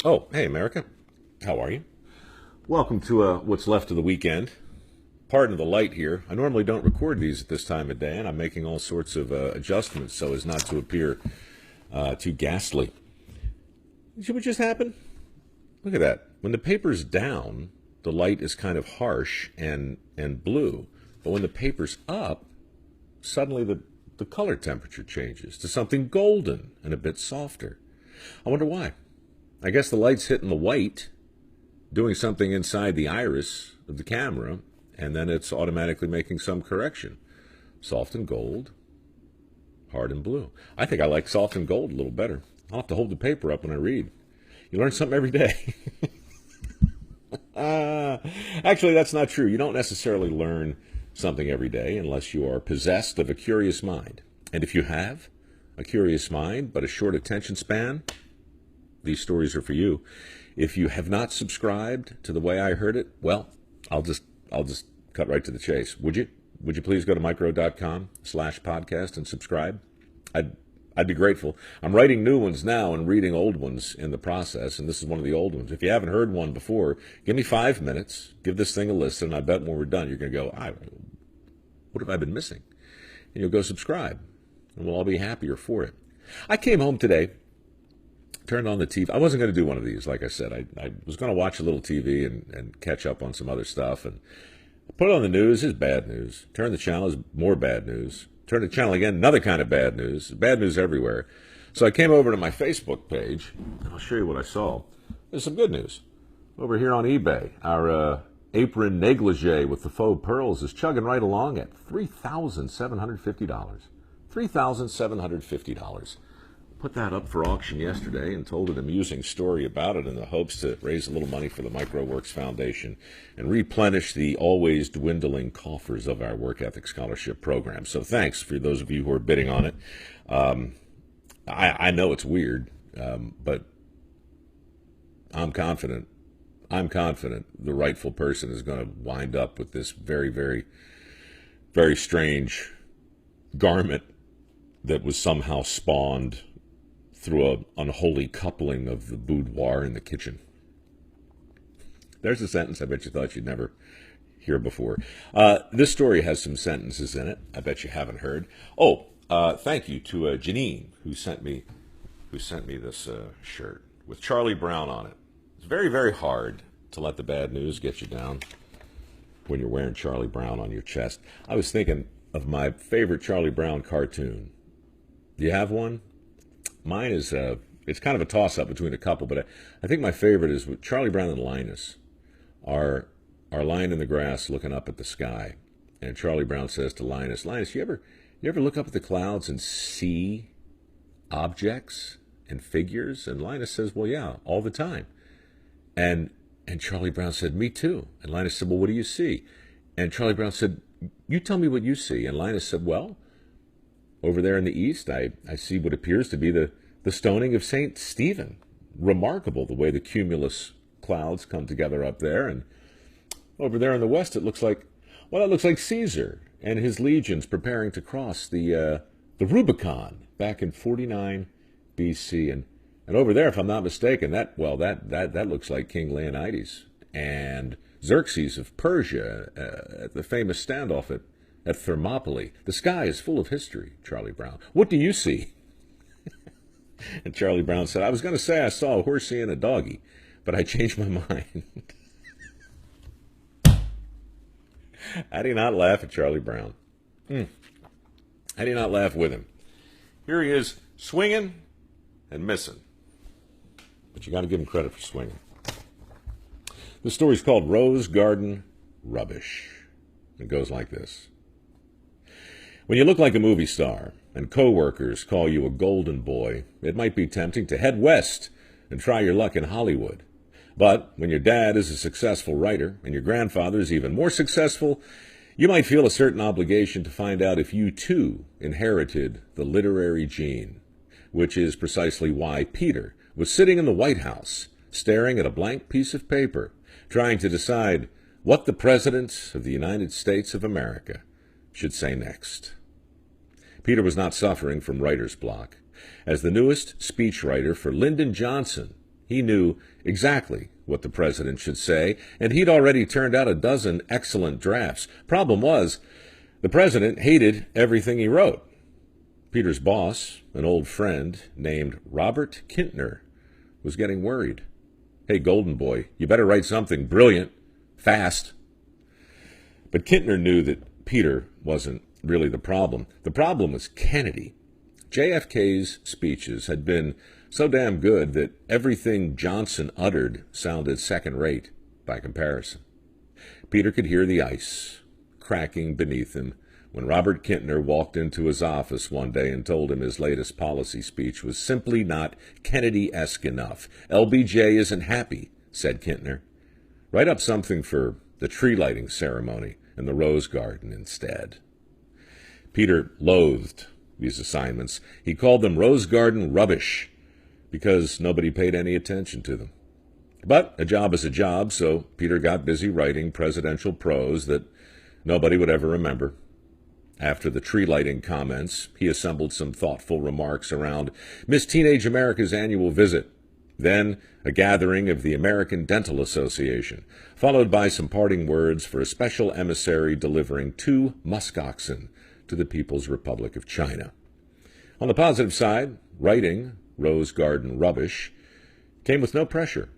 Oh, hey, America. How are you? Welcome to what's left of the weekend. Pardon the light here. I normally don't record these at this time of day, and I'm making all sorts of adjustments so as not to appear too ghastly. See what just happened? Look at that. When the paper's down, the light is kind of harsh and blue. But when the paper's up, suddenly the color temperature changes to something golden and a bit softer. I wonder why. I guess the light's hitting the white, doing something inside the iris of the camera, and then it's automatically making some correction. Soft and gold, hard and blue. I think I like soft and gold a little better. I'll have to hold the paper up when I read. You learn something every day. Actually, that's not true. You don't necessarily learn something every day unless you are possessed of a curious mind. And if you have a curious mind but a short attention span, these stories are for you. If you have not subscribed to The Way I Heard It, well, I'll just cut right to the chase. Would you? Would you please go to mikerowe.com/podcast and subscribe? I'd be grateful. I'm writing new ones now and reading old ones in the process, and this is one of the old ones. If you haven't heard one before, give me 5 minutes, give this thing a listen, and I bet when we're done, you're going to go, what have I been missing? And you'll go subscribe, and we'll all be happier for it. I came home today, turned on the TV. I wasn't going to do one of these, like I said. I was going to watch a little TV and catch up on some other stuff. And put it on the news, is bad news. Turn the channel, is more bad news. Turn the channel again, another kind of bad news. Bad news everywhere. So I came over to my Facebook page, and I'll show you what I saw. There's some good news. Over here on eBay, our apron negligee with the faux pearls is chugging right along at $3,750. $3,750. Put that up for auction yesterday and told an amusing story about it in the hopes to raise a little money for the Mike Rowe Works Foundation and replenish the always dwindling coffers of our Work Ethic Scholarship Program. So thanks for those of you who are bidding on it. I know it's weird, but I'm confident. I'm confident the rightful person is going to wind up with this very, very, very strange garment that was somehow spawned through an unholy coupling of the boudoir and the kitchen. There's a sentence I bet you thought you'd never hear before. This story has some sentences in it I bet you haven't heard. Thank you to Janine who sent me this shirt with Charlie Brown on it. It's very, very hard to let the bad news get you down when you're wearing Charlie Brown on your chest. I was thinking of my favorite Charlie Brown cartoon. Do you have one? Mine is, it's kind of a toss-up between a couple, but I think my favorite is with Charlie Brown and Linus are lying in the grass looking up at the sky. And Charlie Brown says to Linus, you ever look up at the clouds and see objects and figures? And Linus says, well, yeah, all the time. And Charlie Brown said, me too. And Linus said, well, what do you see? And Charlie Brown said, you tell me what you see. And Linus said, well, over there in the east, I see what appears to be the stoning of St. Stephen. Remarkable the way the cumulus clouds come together up there. And over there in the west, it looks like Caesar and his legions preparing to cross the Rubicon back in 49 BC. And over there, if I'm not mistaken, that looks like King Leonidas and Xerxes of Persia at the famous standoff at Thermopylae. The sky is full of history, Charlie Brown. What do you see? And Charlie Brown said, I was going to say I saw a horsey and a doggy, but I changed my mind. I do not laugh at Charlie Brown. I do not laugh with him. Here he is, swinging and missing. But you got to give him credit for swinging. The story's called Rose Garden Rubbish. It goes like this. When you look like a movie star and coworkers call you a golden boy, it might be tempting to head west and try your luck in Hollywood. But when your dad is a successful writer and your grandfather is even more successful, you might feel a certain obligation to find out if you too inherited the literary gene, which is precisely why Peter was sitting in the White House, staring at a blank piece of paper, trying to decide what the President of the United States of America should say next. Peter was not suffering from writer's block. As the newest speechwriter for Lyndon Johnson He knew exactly what the president should say, and he'd already turned out a dozen excellent drafts. Problem was, the president hated everything he wrote. Peter's boss, an old friend named Robert Kintner, was getting worried. "Hey, Golden Boy, you better write something brilliant, fast." But Kintner knew that Peter wasn't really the problem. The problem was Kennedy. JFK's speeches had been so damn good that everything Johnson uttered sounded second-rate by comparison. Peter could hear the ice cracking beneath him when Robert Kintner walked into his office one day and told him his latest policy speech was simply not Kennedy-esque enough. "LBJ isn't happy," said Kintner. "Write up something for the tree lighting ceremony in the Rose Garden instead." Peter loathed these assignments. He called them Rose Garden rubbish because nobody paid any attention to them. But a job is a job, so Peter got busy writing presidential prose that nobody would ever remember. After the tree lighting comments, he assembled some thoughtful remarks around Miss Teenage America's annual visit, then a gathering of the American Dental Association, followed by some parting words for a special emissary delivering 2 muskoxen to the People's Republic of China. On the positive side, writing Rose Garden rubbish came with no pressure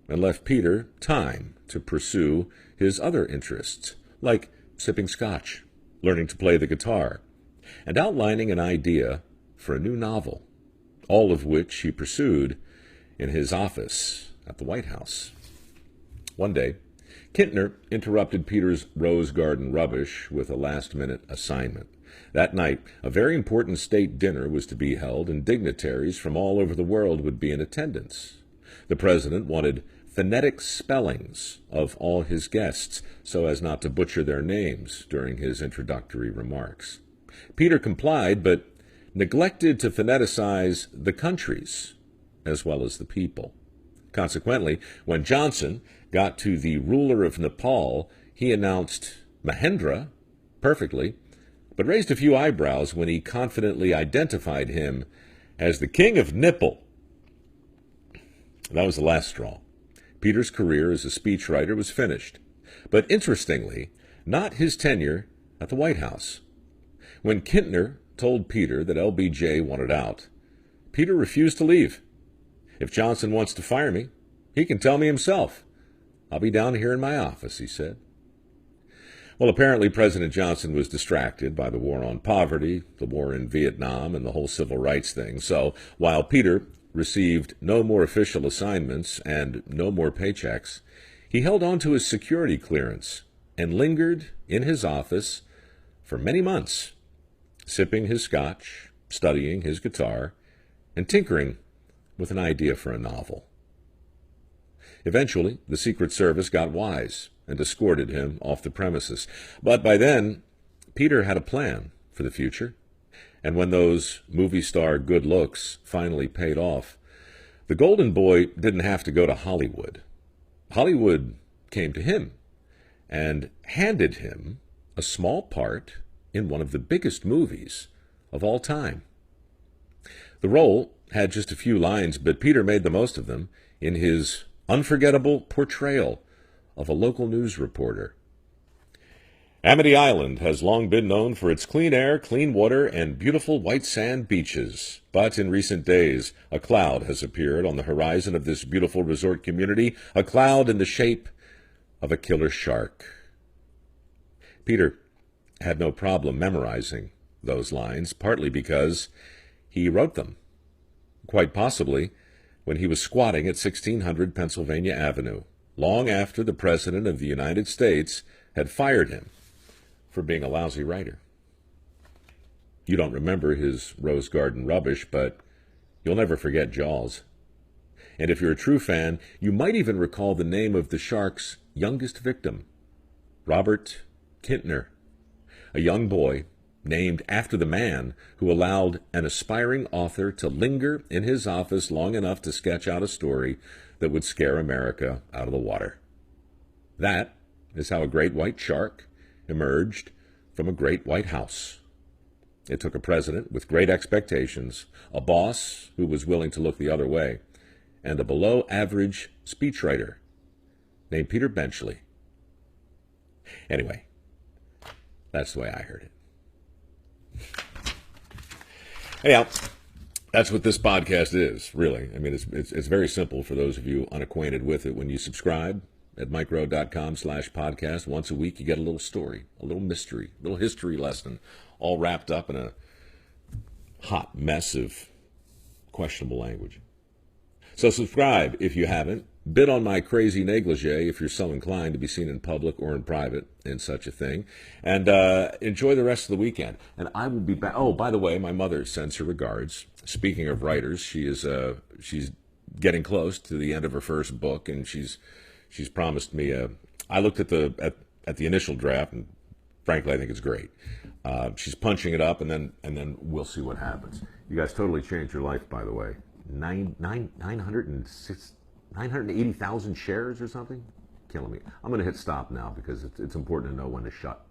and left Peter time to pursue his other interests, like sipping scotch, learning to play the guitar, and outlining an idea for a new novel, all of which he pursued in his office at the White House. One day, Kintner interrupted Peter's Rose Garden rubbish with a last-minute assignment. That night, a very important state dinner was to be held, and dignitaries from all over the world would be in attendance. The president wanted phonetic spellings of all his guests so as not to butcher their names during his introductory remarks. Peter complied, but neglected to phoneticize the countries as well as the people. Consequently, when Johnson got to the ruler of Nepal, he announced Mahendra perfectly, but raised a few eyebrows when he confidently identified him as the King of Nipple. That was the last straw. Peter's career as a speechwriter was finished, but interestingly, not his tenure at the White House. When Kintner told Peter that LBJ wanted out, Peter refused to leave. "If Johnson wants to fire me, he can tell me himself. I'll be down here in my office," he said. Well, apparently President Johnson was distracted by the war on poverty, the war in Vietnam, and the whole civil rights thing. So while Peter received no more official assignments and no more paychecks, he held on to his security clearance and lingered in his office for many months, sipping his scotch, studying his guitar, and tinkering with an idea for a novel. Eventually, the Secret Service got wise and escorted him off the premises. But by then, Peter had a plan for the future. And when those movie star good looks finally paid off, the Golden Boy didn't have to go to Hollywood. Hollywood came to him and handed him a small part in one of the biggest movies of all time. The role had just a few lines, but Peter made the most of them in his unforgettable portrayal of a local news reporter. Amity Island has long been known for its clean air, clean water, and beautiful white sand beaches. But in recent days, a cloud has appeared on the horizon of this beautiful resort community, a cloud in the shape of a killer shark. Peter had no problem memorizing those lines, partly because he wrote them, quite possibly when he was squatting at 1600 Pennsylvania Avenue, long after the President of the United States had fired him for being a lousy writer. You don't remember his Rose Garden rubbish, but you'll never forget Jaws. And if you're a true fan, you might even recall the name of the shark's youngest victim, Robert Kintner, a young boy named after the man who allowed an aspiring author to linger in his office long enough to sketch out a story that would scare America out of the water. That is how a great white shark emerged from a great white house. It took a president with great expectations, a boss who was willing to look the other way, and a below-average speechwriter named Peter Benchley. Anyway, that's the way I heard it. Anyhow, that's what this podcast is, really. I mean, it's very simple for those of you unacquainted with it. When you subscribe at mikerowe.com/podcast, once a week you get a little story, a little mystery, a little history lesson, all wrapped up in a hot mess of questionable language. So subscribe if you haven't. Bid on my crazy negligee if you're so inclined to be seen in public or in private in such a thing. And enjoy the rest of the weekend. And I will be back. Oh, by the way, my mother sends her regards. Speaking of writers, she's getting close to the end of her first book, and she's promised me. I looked at the initial draft, and frankly, I think it's great. She's punching it up, and then we'll see what happens. You guys totally changed your life, by the way. 980,000 shares or something? Killing me. I'm going to hit stop now because it's important to know when to shut.